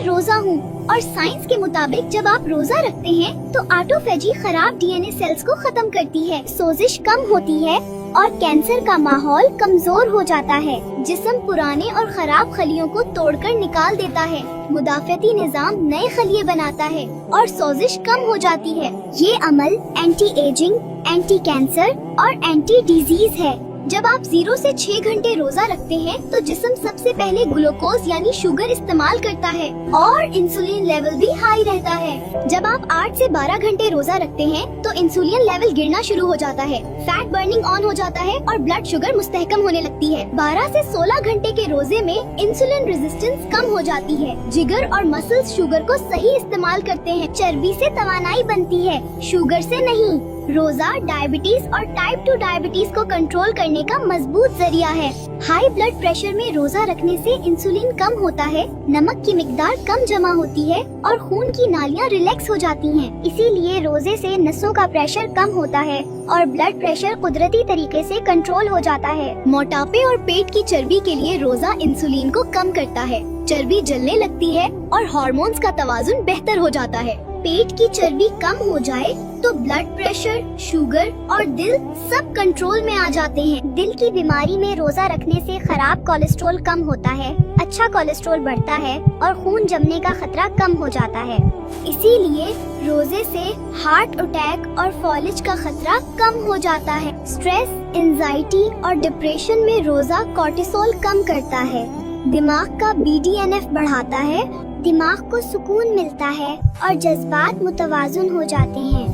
रोजा हूँ। और साइंस के मुताबिक जब आप रोजा रखते हैं तो ऑटोफेजी खराब डीएनए सेल्स को खत्म करती है, सोजिश कम होती है और कैंसर का माहौल कमजोर हो जाता है। जिस्म पुराने और खराब खलियों को तोड़कर निकाल देता है, मुदाफ़ती निज़ाम नए खलिए बनाता है और सोजिश कम हो जाती है। ये अमल एंटी एजिंग, एंटी कैंसर और एंटी डिजीज है। जब आप 0 से 6 घंटे रोजा रखते हैं तो जिस्म सबसे पहले ग्लूकोज यानी शुगर इस्तेमाल करता है और इंसुलिन लेवल भी हाई रहता है। जब आप 8 से 12 घंटे रोजा रखते हैं तो इंसुलिन लेवल गिरना शुरू हो जाता है, फैट बर्निंग ऑन हो जाता है और ब्लड शुगर मुस्तहकम होने लगती है। 12 से 16 घंटे के रोजे में इंसुलिन रेजिस्टेंस कम हो जाती है, जिगर और मसल्स शुगर को सही इस्तेमाल करते हैं, चर्बी से तवानाई बनती है, शुगर से नहीं। रोजा डायबिटीज और टाइप 2 डायबिटीज को कंट्रोल करने का मजबूत जरिया है। हाई ब्लड प्रेशर में रोजा रखने से इंसुलिन कम होता है, नमक की मिकदार कम जमा होती है और खून की नालियां रिलैक्स हो जाती हैं। इसीलिए रोजे से नसों का प्रेशर कम होता है और ब्लड प्रेशर कुदरती तरीके से कंट्रोल हो जाता है। मोटापे और पेट की चर्बी के लिए रोजा इंसुलिन को कम करता है, चर्बी जलने लगती है और हार्मोन्स का तवाजुन बेहतर हो जाता है। पेट की चर्बी कम हो जाए तो ब्लड प्रेशर, शुगर और दिल सब कंट्रोल में आ जाते हैं। दिल की बीमारी में रोजा रखने से खराब कोलेस्ट्रॉल कम होता है, अच्छा कोलेस्ट्रॉल बढ़ता है और खून जमने का खतरा कम हो जाता है। इसीलिए रोजे से हार्ट अटैक और फॉलिज का खतरा कम हो जाता है। स्ट्रेस, एंजाइटी और डिप्रेशन में रोजा कोर्टिसोल कम करता है, दिमाग का BDNF बढ़ाता है, दिमाग को सुकून मिलता है और जज्बात मुतवाजुन हो जाते हैं।